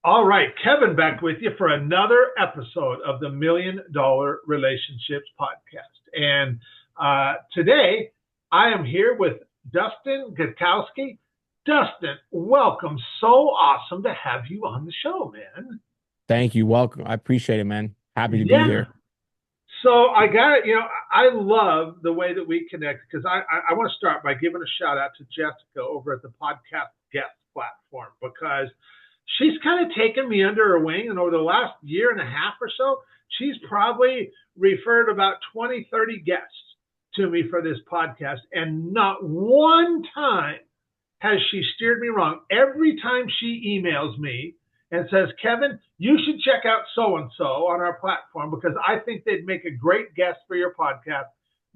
All right, Kevin back with you for another episode of the $1 Million Relationships Podcast. And today I am here with Dustin Gutkowski. Dustin, welcome. So awesome to have you on the show, man. Thank you. Welcome. I appreciate it, man. Happy to be Yeah. here. So I got it. I love the way that we connect because I want to start by giving a shout out to Jessica over at the podcast guest platform because she's kind of taken me under her wing. And over the last year and a half or so, she's probably referred about 20, 30 guests to me for this podcast. And not one time has she steered me wrong. Every time she emails me and says, Kevin, you should check out so and so on our platform because I think they'd make a great guest for your podcast.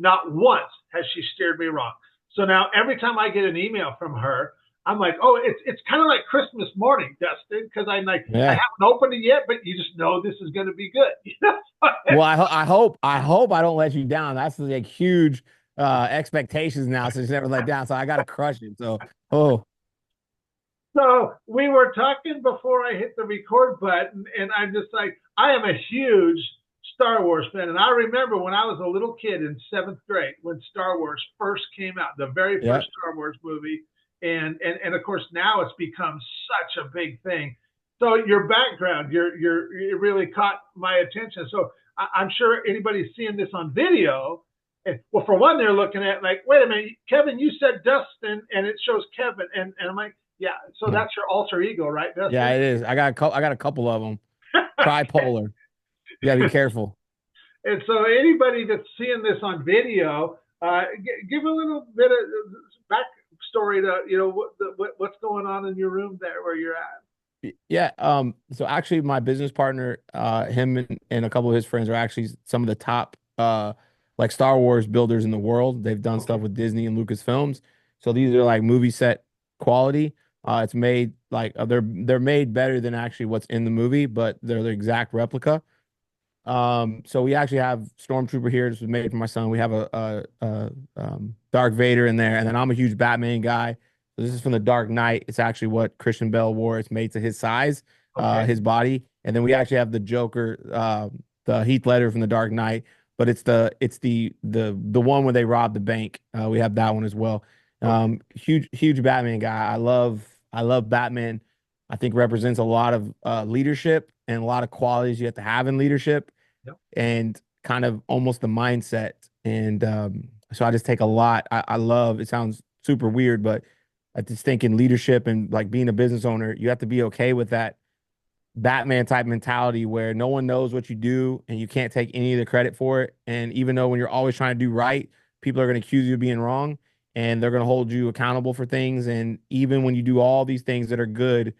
Not once has she steered me wrong. So now every time I get an email from her, I'm like, oh, it's kind of like Christmas morning, Dustin, because I Yeah. haven't opened it yet, but you just know this is going to be good. Well, I hope I don't let you down. That's like huge expectations now, so it's never let down. So I gotta crush it. So oh So we were talking before I hit the record button, and I'm just like, I am a huge Star Wars fan. And I remember when I was a little kid in seventh grade when Star Wars first came out, the very yeah. first Star Wars movie. And of course now it's become such a big thing. So your background, it really caught my attention. So I'm sure anybody's seeing this on video. And, well, for one, they're looking at like, wait a minute, Kevin, you said Dustin, and it shows Kevin, and I'm like, yeah. So Yeah. that's your alter ego, right, Yeah, Dustin? it is. I got a couple of them. Tripolar. You gotta be careful. And so anybody that's seeing this on video, give a little bit of backstory to what's going on in your room there where you're at. Yeah. So actually my business partner, him and a couple of his friends are actually some of the top like Star Wars builders in the world. They've done stuff Okay. with Disney and Lucasfilms. So these are like movie set quality. It's made like they're made better than actually what's in the movie, but they're the exact replica. So we actually have Stormtrooper here. This was made for my son. We have a Dark Vader in there, and then I'm a huge Batman guy. So this is from the Dark Knight. It's actually what Christian Bale wore. It's made to his size, Okay. his body. And then we actually have the Joker, the Heath Ledger from the Dark Knight, but it's the one where they rob the bank. We have that one as well. Okay. Huge Batman guy. I love Batman. I think represents a lot of leadership and a lot of qualities you have to have in leadership Yep. and kind of almost the mindset. And so I just take a lot. I love, it sounds super weird, but I just think in leadership and like being a business owner, you have to be okay with that Batman type mentality where no one knows what you do and you can't take any of the credit for it. And even though when you're always trying to do right, people are going to accuse you of being wrong and they're going to hold you accountable for things. And even when you do all these things that are good,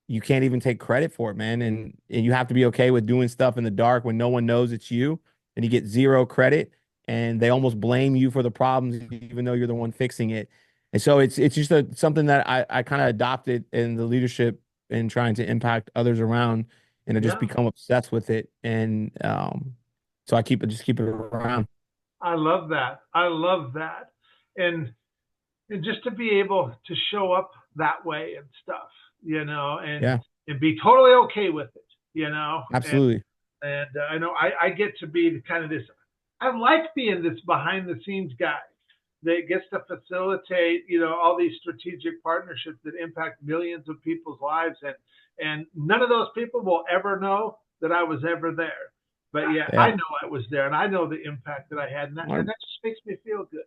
you can't even take credit for it, man. And you have to be okay with doing stuff in the dark when no one knows it's you and you get zero credit and they almost blame you for the problems even though you're the one fixing it. And so it's just something that I kind of adopted in the leadership and trying to impact others around and I just Yeah. become obsessed with it. And so I keep it around. I love that. I love that. And and just to be able to show up that way and stuff, Yeah, and be totally okay with it, absolutely. and I know I get to be the kind of this. I like being this behind the scenes guy that gets to facilitate, all these strategic partnerships that impact millions of people's lives, and none of those people will ever know that I was ever there. But yeah, I Yeah. know I was there, and I know the impact that I had, and that just makes me feel good.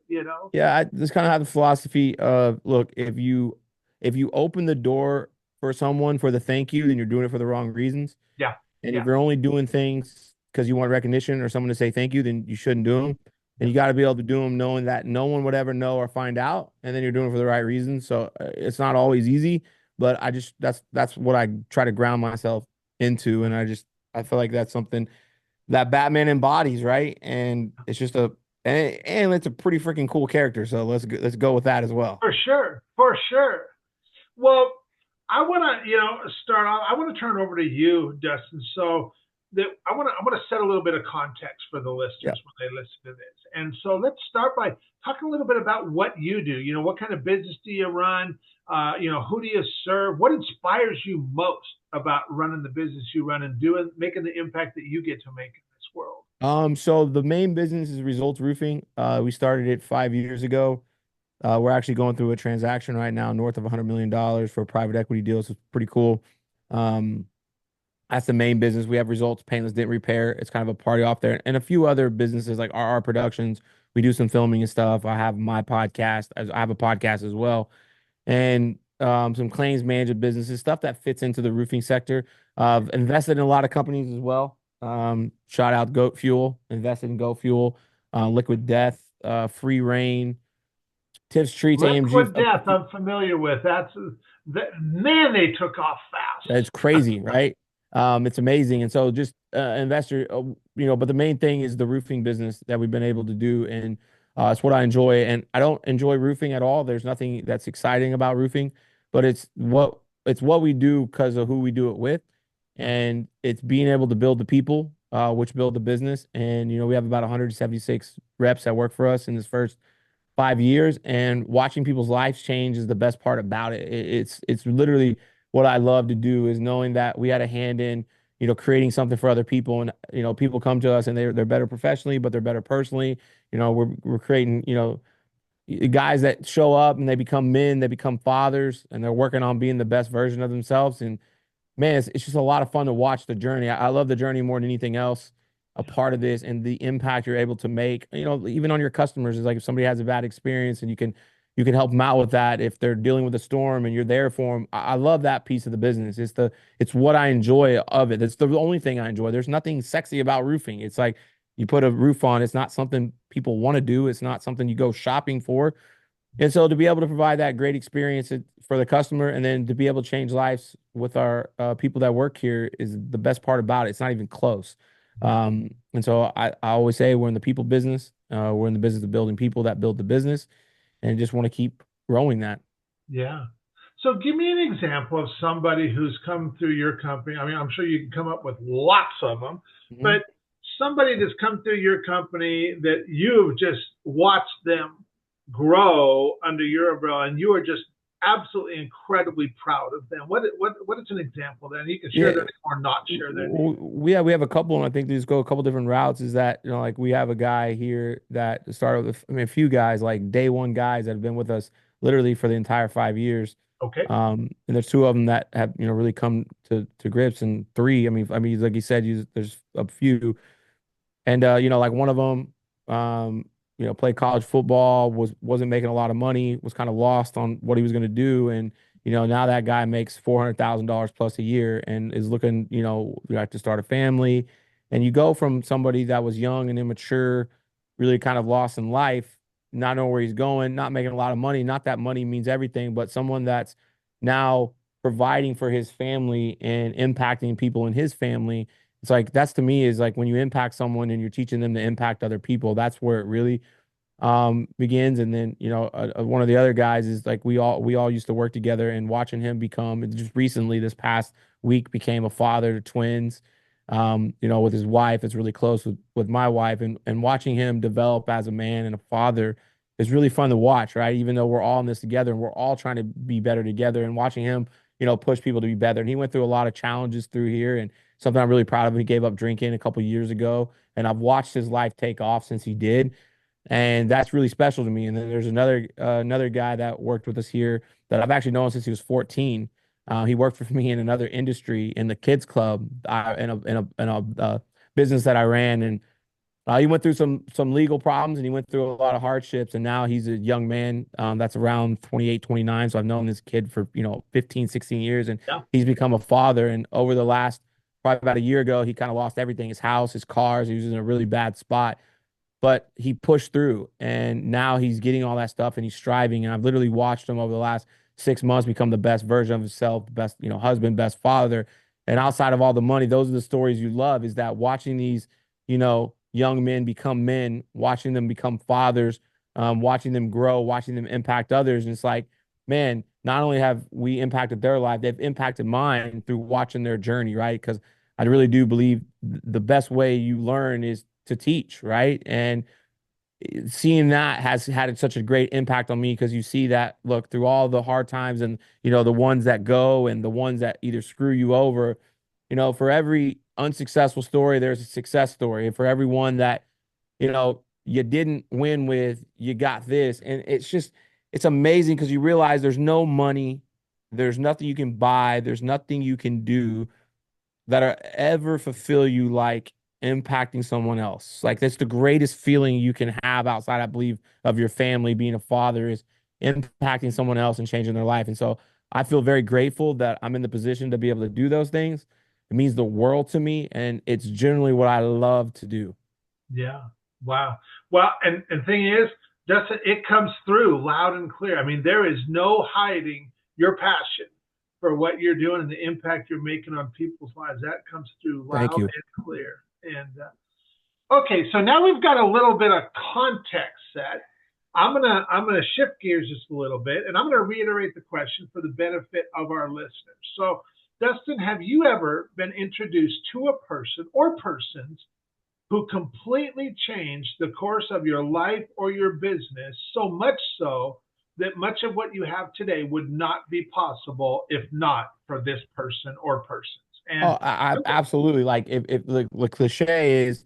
Yeah, I just kind of have the philosophy of look, if you open the door for someone for the thank you, then you're doing it for the wrong reasons. Yeah, And if yeah, you're only doing things because you want recognition or someone to say thank you, then you shouldn't do them. And yeah. you got to be able to do them knowing that no one would ever know or find out, and then you're doing it for the right reasons. So it's not always easy, but I just that's what I try to ground myself into, and I feel like that's something that Batman embodies, right? And it's just and it's a pretty freaking cool character. So let's go with that as well. For sure, for sure. Well, I want to, start off. I want to turn over to you, Dustin. So, that I want to set a little bit of context for the Yeah. listeners when they listen to this. And so let's start by talking a little bit about what you do. What kind of business do you run? Who do you serve? What inspires you most about running the business you run and making the impact that you get to make in this world? So the main business is Results Roofing. We started it 5 years ago. We're actually going through a transaction right now, north of $100 million for a private equity deal. So it's pretty cool. Um, that's the main business. We have Results Paintless Dent Repair. It's kind of a party off there, and a few other businesses like RR Productions. We do some filming and stuff. I have my podcast. I have a podcast as well, and some claims management businesses, stuff that fits into the roofing sector. I've invested in a lot of companies as well. Shout out Goat Fuel, invested in Goat Fuel, Liquid Death, Free Rain, Tips Treats, AMG. Liquid Death, I'm familiar with. Man, they took off It's fast. crazy, right? It's amazing. And so just investor, but the main thing is the roofing business that we've been able to do. And it's what I enjoy. And I don't enjoy roofing at all. There's nothing that's exciting about roofing, but it's what we do because of who we do it with. And it's being able to build the people, which build the business. And, we have about 176 reps that work for us in this first 5 years, and watching people's lives change is the best part about it. It's literally what I love to do, is knowing that we had a hand in, creating something for other people. And, people come to us and they're better professionally, but they're better personally. We're creating, guys that show up and they become men, they become fathers, and they're working on being the best version of themselves. And man, it's just a lot of fun to watch the journey. I love the journey more than anything else. A part of this and the impact you're able to make, even on your customers, is like if somebody has a bad experience and you can help them out with that if they're dealing with a storm and you're there for them. I love that piece of the business. It's what I enjoy of it. It's the only thing I enjoy. There's nothing sexy about roofing. It's like you put a roof on. It's not something people want to do. It's not something you go shopping for. And so to be able to provide that great experience for the customer, and then to be able to change lives with our people that work here, is the best part about it. It's not even close. And so I always say we're in the people business. We're in the business of building people that build the business, and just want to keep growing that. Yeah. So give me an example of somebody who's come through your company. I mean, I'm sure you can come up with lots of them, Mhm. but somebody that's come through your company that you've just watched them grow under your umbrella, and you are just absolutely incredibly proud of them. What is an example then? You can share Yeah, their name or not share their name. we have a couple, and I think these go a couple different routes. Is that, like, we have a guy here that started with, I mean, a few guys, like day one guys that have been with us literally for the entire 5 years. Okay. And there's two of them that have, really come to grips, and three, I mean, like you said, there's a few. And like one of them, played college football, wasn't making a lot of money, was kind of lost on what he was going to do, and now that guy makes $400,000 plus a year and is looking, like to start a family. And you go from somebody that was young and immature, really kind of lost in life, not knowing where he's going, not making a lot of money. Not that money means everything, but someone that's now providing for his family and impacting people in his family. It's like, that's, to me, is like when you impact someone and you're teaching them to impact other people, that's where it really begins. And then, one of the other guys is like, we all used to work together, and watching him become, just recently this past week, became a father to twins, with his wife. It's really close with my wife, and watching him develop as a man and a father is really fun to watch, right? Even though we're all in this together and we're all trying to be better together, and watching him, push people to be better. And he went through a lot of challenges through here, and something I'm really proud of. He gave up drinking a couple years ago, and I've watched his life take off since he did. And that's really special to me. And then there's another guy that worked with us here that I've actually known since he was 14. He worked for me in another industry, in the kids club, in a business that I ran. And he went through some legal problems, and he went through a lot of hardships. And now he's a young man that's around 28, 29. So I've known this kid for 15, 16 years, and Yeah. he's become a father. And over the last, probably about a year ago, he kind of lost everything: his house, his cars. He was in a really bad spot, but he pushed through, and now he's getting all that stuff, and he's striving. And I've literally watched him over the last 6 months become the best version of himself, the best, husband, best father. And outside of all the money, those are the stories you love, is that watching these, young men become men, watching them become fathers, watching them grow, watching them impact others. And it's like, man, not only have we impacted their life, they've impacted mine through watching their journey, right? Because I really do believe the best way you learn is to teach, right? And seeing that has had such a great impact on me because you see that look through all the hard times and the ones that go and the ones that either screw you over, for every unsuccessful story there's a success story, and for everyone that you didn't win with, you got this. And it's amazing because you realize there's no money, there's nothing you can buy, there's nothing you can do that are ever fulfill you like impacting someone else. Like that's the greatest feeling you can have outside, I believe, of your family. Being a father is impacting someone else and changing their life. And so I feel very grateful that I'm in the position to be able to do those things. It means the world to me, and it's generally what I love to do. Yeah. Wow. Well, and thing is, Justin, it comes through loud and clear. I mean, there is no hiding your passion for what you're doing and the impact you're making on people's lives. That comes through Thank loud you. and clear. And okay, so now we've got a little bit of context set. I'm gonna shift gears just a little bit, and I'm gonna reiterate the question for the benefit of our listeners. So, Dustin, have you ever been introduced to a person or persons who completely changed the course of your life or your business, so much so that much of what you have today would not be possible if not for this person or persons? And Oh, I absolutely, like if the cliche is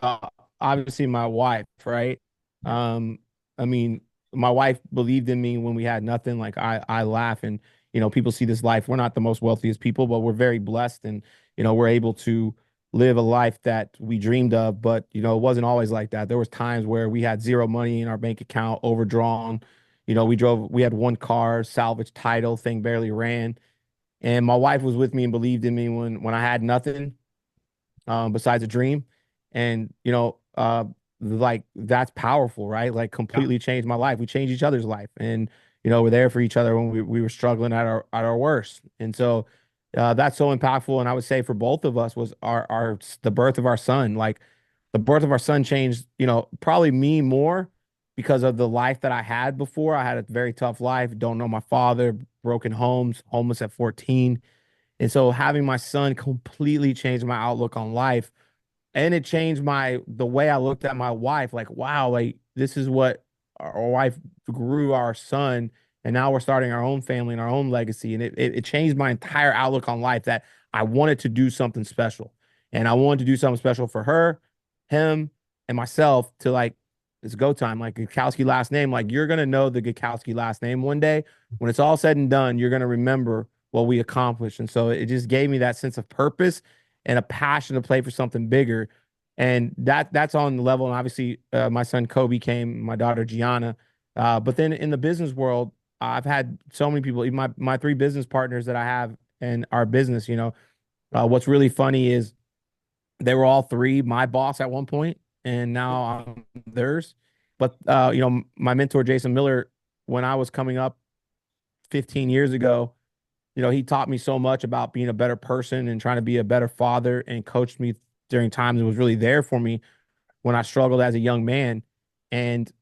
uh obviously my wife, right? yeah, Um, I mean, my wife believed in me when we had nothing. Like I laugh and people see this life. We're not the most wealthiest people, but we're very blessed and we're able to live a life that we dreamed of. But it wasn't always like that. There was times where we had zero money in our bank account, overdrawn. We had one car, salvage title, thing barely ran. And my wife was with me and believed in me when I had nothing besides a dream. And like that's powerful, right? Like yeah, completely changed my life. We changed each other's life, and we're there for each other when we were struggling at our worst. And so that's so impactful. And I would say for both of us was our the birth of our son. Like the birth of our son changed, probably me more because of the life that I had before. I had a very tough life. Don't know my father, broken homes, homeless at 14. And so having my son completely changed my outlook on life, and it changed the way I looked at my wife. Like, wow, like this is what our wife grew our son, and now we're starting our own family and our own legacy. And it changed my entire outlook on life, that I wanted to do something special. And I wanted to do something special for her, him, and myself to like it's go time. Like Gutkowski last name, like you're gonna know the Gutkowski last name one day. When it's all said and done, you're gonna remember what we accomplished. And so it just gave me that sense of purpose and a passion to play for something bigger. And that's on the level. And obviously, my son Kobe came, my daughter Gianna. But then in the business world, I've had so many people, even my three business partners that I have in our business. What's really funny is they were all three my boss at one point, and now I'm theirs. But my mentor Jason Miller, when I was coming up 15 years ago, he taught me so much about being a better person and trying to be a better father, and coached me during times and was really there for me when I struggled as a young man. And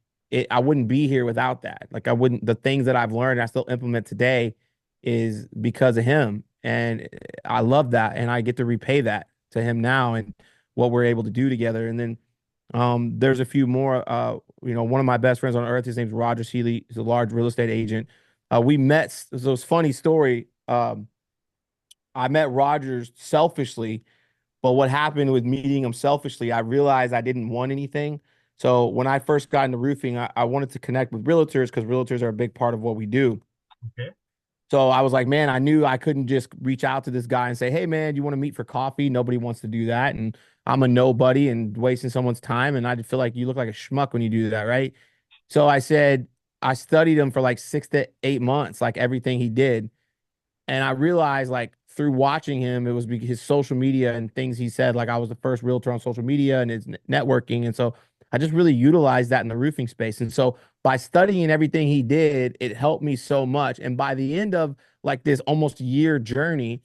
I wouldn't be here without that. Like I wouldn't, the things that I've learned, I still implement today is because of him. And I love that. And I get to repay that to him now and what we're able to do together. And then there's a few more, one of my best friends on earth, his name's Roger Seeley. He's a large real estate agent. We met, so it's a funny story. I met Rogers selfishly, but what happened with meeting him selfishly, I realized I didn't want anything. So when I first got into roofing, I wanted to connect with realtors because realtors are a big part of what we do. okay, So I was like, man, I knew I couldn't just reach out to this guy and say, hey, man, do you want to meet for coffee? Nobody wants to do that. And I'm a nobody and wasting someone's time. And I feel like you look like a schmuck when you do that, right? So I said, I studied him for like 6 to 8 months, like everything he did. And I realized like through watching him, it was his social media and things he said. Like I was the first realtor on social media and his networking. And so I just really utilized that in the roofing space. And so by studying everything he did, it helped me so much. And by the end of like this almost year journey,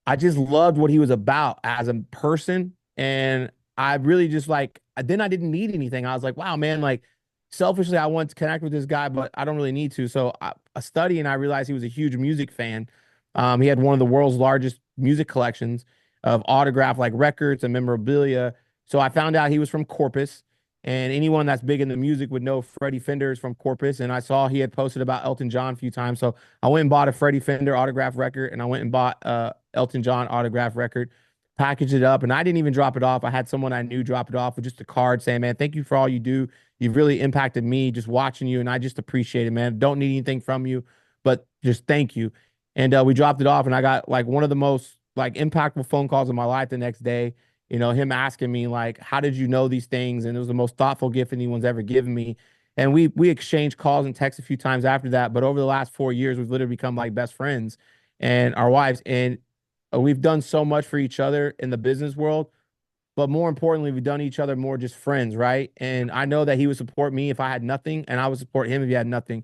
I just loved what he was about as a person. And I really just like, then I didn't need anything. I was like, wow, man, like selfishly, I want to connect with this guy, but I don't really need to. So I study and I realized he was a huge music fan. He had one of the world's largest music collections. of autograph like records and memorabilia. So I found out he was from Corpus, and anyone that's big in the music would know Freddie Fender is from Corpus. And I saw he had posted about Elton John a few times. So I went and bought a Freddie Fender autograph record, and I went and bought Elton John autograph record, packaged it up, and I didn't even drop it off. I had someone I knew drop it off with just a card saying, "Man, thank you for all you do. You've really impacted me just watching you, and I just appreciate it, man. Don't need anything from you, but just thank you." And we dropped it off, and I got like one of the most like impactful phone calls of my life the next day. Him asking me like, "How did you know these things?" And it was the most thoughtful gift anyone's ever given me. And we exchanged calls and texts a few times after that. But over the last 4 years, we've literally become like best friends and our wives. And we've done so much for each other in the business world, but more importantly, we've done each other more just friends, right? And I know that he would support me if I had nothing, and I would support him if he had nothing.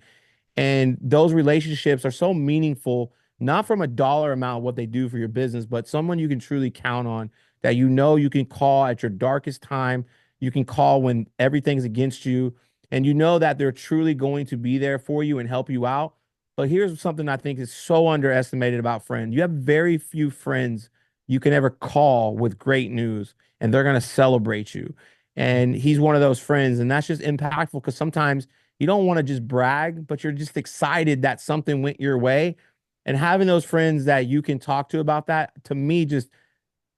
And those relationships are so meaningful, not from a dollar amount, what they do for your business, but someone you can truly count on that you can call at your darkest time. You can call when everything's against you, and you know that they're truly going to be there for you and help you out. But here's something I think is so underestimated about friends. You have very few friends you can ever call with great news, and they're going to celebrate you. And he's one of those friends, and that's just impactful because sometimes you don't want to just brag, but you're just excited that something went your way. And having those friends that you can talk to about that, to me, just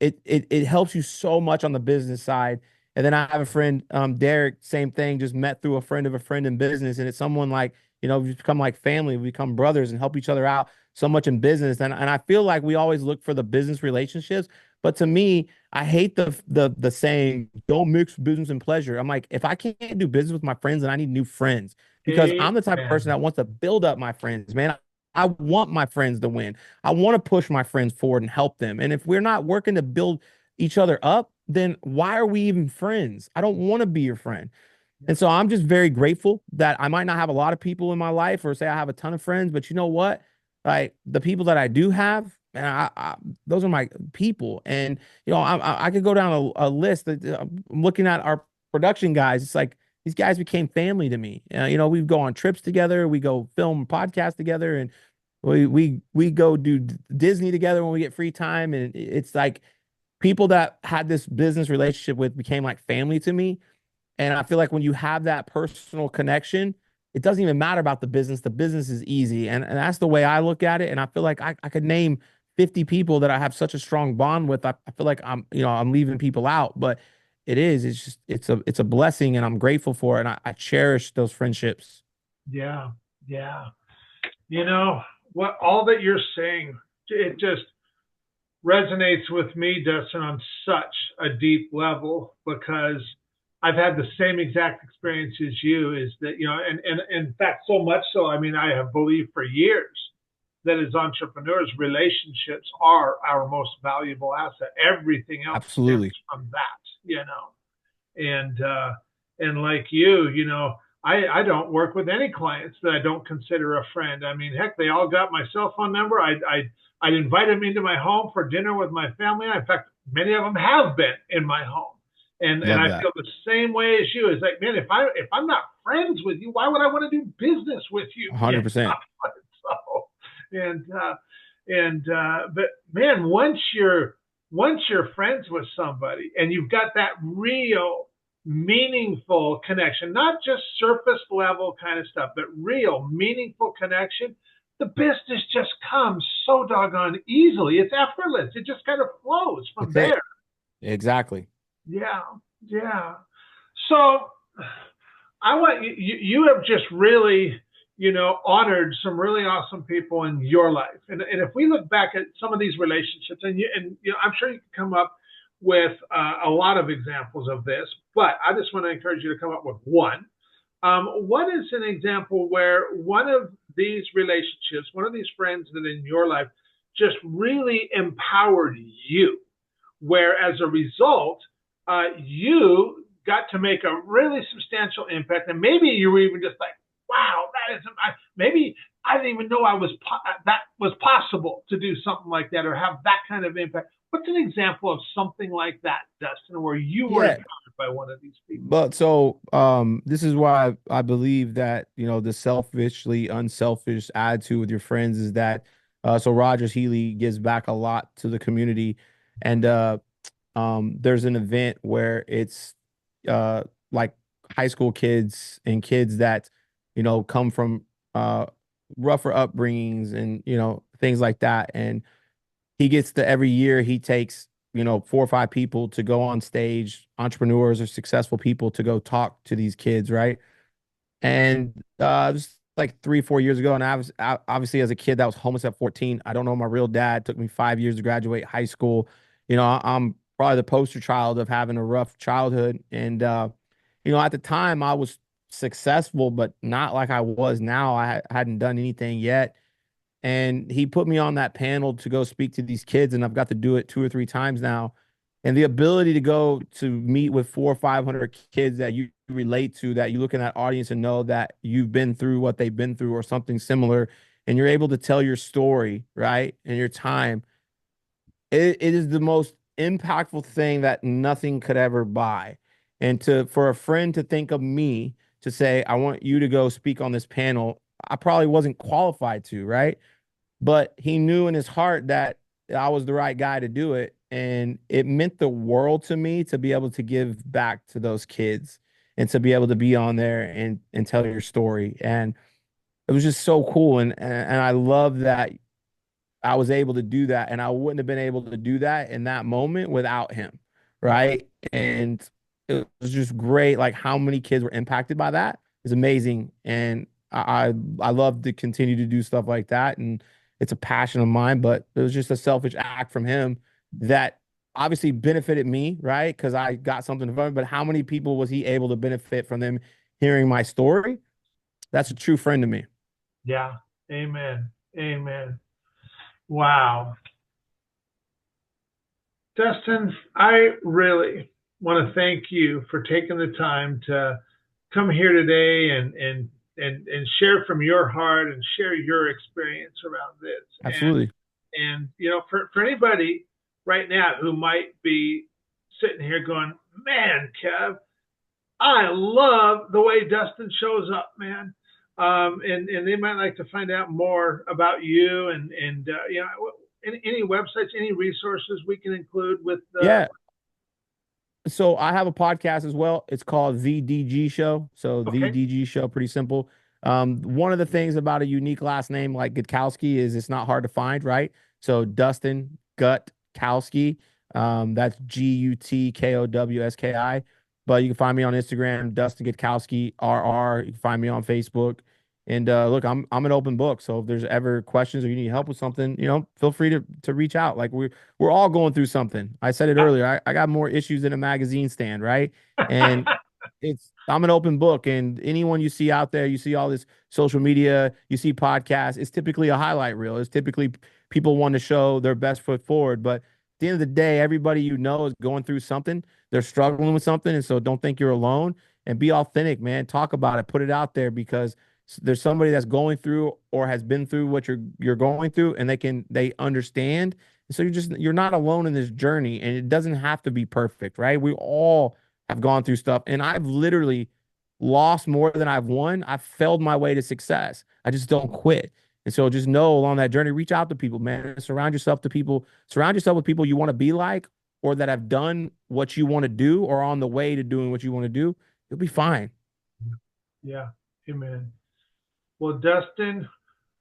it helps you so much on the business side. And then I have a friend, Derek, same thing, just met through a friend of a friend in business. And it's someone like, we've become like family, we become brothers and help each other out so much in business. And I feel like we always look for the business relationships. But to me, I hate the saying, don't mix business and pleasure. I'm like, if I can't do business with my friends, then I need new friends because I'm the type of person Amen. that wants to build up my friends, man. I want my friends to win. I want to push my friends forward and help them. And if we're not working to build each other up, then why are we even friends? I don't want to be your friend. And so I'm just very grateful that I might not have a lot of people in my life or say I have a ton of friends, but you know what? Like the people that I do have, man, those are my people. And, I could go down a list that I'm looking at our production guys. It's like these guys became family to me. We go on trips together, we go film podcasts together, and we go do Disney together when we get free time. And it's like people that had this business relationship with became like family to me. And I feel like when you have that personal connection, it doesn't even matter about the business. The business is easy. And that's the way I look at it. And I feel like I could name 50 people that I have such a strong bond with. I feel like I'm leaving people out, but it's just, it's a blessing and I'm grateful for it. And I cherish those friendships. Yeah. Yeah. You know what? All that you're saying, it just resonates with me, Dustin, on such a deep level because I've had the same exact experience as you. Is that and in fact, so much so. I mean, I have believed for years that as entrepreneurs, relationships are our most valuable asset. Everything else stems Absolutely. from that. And like I don't work with any clients that I don't consider a friend. I mean, heck, they all got my cell phone number. I'd invite them into my home for dinner with my family. In fact, many of them have been in my home. And Love I that. feel the same way as you. It's like, man, if I'm not friends with you, why would I want to do business with you? Yeah. 100%. So, but man, once you're friends with somebody and you've got that real meaningful connection, not just surface level kind of stuff, but real meaningful connection, the business just comes so doggone easily. It's effortless. It just kind of flows from That's it. there. Exactly. Yeah, yeah. So I want you have just really, honored some really awesome people in your life. And if we look back at some of these relationships, I'm sure you can come up with a lot of examples of this, but I just want to encourage you to come up with one. What is an example where one of these relationships, one of these friends that in your life just really empowered you, where as a result, you got to make a really substantial impact, and maybe you were even just like, "Wow, that is maybe I didn't even know that was possible to do something like that or have that kind of impact." What's an example of something like that, Dustin, where you were Yeah. empowered by one of these people? But so this is why I believe that, the selfishly unselfish attitude with your friends is that so Rogers Healy gives back a lot to the community. And there's an event where it's uh like high school kids and kids that, come from uh rougher upbringings and, things like that. And he gets to every year he takes, 4 or 5 people to go on stage, entrepreneurs or successful people to go talk to these kids, right? And it was like 3, 4 years ago. And obviously, as a kid that was homeless at 14, I don't know my real dad. It took me 5 years to graduate high school. I'm probably the poster child of having a rough childhood. And, at the time, I was successful, but not like I was now. I hadn't done anything yet. And he put me on that panel to go speak to these kids, and I've got to do it 2 or 3 times now. And the ability to go to meet with 400 or 500 kids that you relate to, that you look in that audience and know that you've been through what they've been through or something similar, and you're able to tell your story, right? And your time, it is the most impactful thing that nothing could ever buy. And for a friend to think of me to say, I want you to go speak on this panel, I probably wasn't qualified to, right? But he knew in his heart that I was the right guy to do it. And it meant the world to me to be able to give back to those kids and to be able to be on there and tell your story. And it was just so cool. And I love that I was able to do that. And I wouldn't have been able to do that in that moment without him. Right. And it was just great. Like how many kids were impacted by that is amazing. And I love to continue to do stuff like that. And it's a passion of mine, but it was just a selfish act from him that obviously benefited me, right? Because I got something from him. But how many people was he able to benefit from them hearing my story? That's a true friend to me. Yeah. Amen. Amen. Wow. Dustin, I really want to thank you for taking the time to come here today and share from your heart and share your experience around this. Absolutely. And for anybody right now who might be sitting here going, man, Kev, I love the way Dustin shows up, man. And they might like to find out more about you and any websites, any resources we can include with the. Yeah. So I have a podcast as well. It's called The DG Show. So The Okay. DG Show, pretty simple. One of the things about a unique last name like Gutkowski is it's not hard to find, right? So Dustin Gutkowski, that's Gutkowski. But you can find me on Instagram, Dustin Gutkowski RR. You can find me on Facebook. And look, I'm an open book. So if there's ever questions or you need help with something, feel free to reach out. Like we're all going through something. I said it earlier. I got more issues than a magazine stand, right? And I'm an open book. And anyone you see out there, you see all this social media, you see podcasts, it's typically a highlight reel. It's typically people want to show their best foot forward. But at the end of the day, everybody you know is going through something. They're struggling with something. And so don't think you're alone and be authentic, man. Talk about it, put it out there because there's somebody that's going through or has been through what you're going through and they understand. So you're not alone in this journey and it doesn't have to be perfect, right? We all have gone through stuff and I've literally lost more than I've won. I've failed my way to success. I just don't quit. And so just know along that journey, reach out to people, man. Surround yourself with people you want to be like or that have done what you want to do or on the way to doing what you want to do. You'll be fine. Yeah. Amen. Well, Dustin,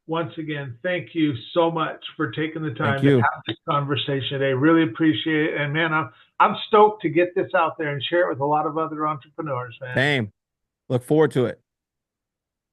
once again, thank you so much for taking the Thank time to you. have this conversation today. Really appreciate it. And man, I'm stoked to get this out there and share it with a lot of other entrepreneurs, man. Same. Look forward to it.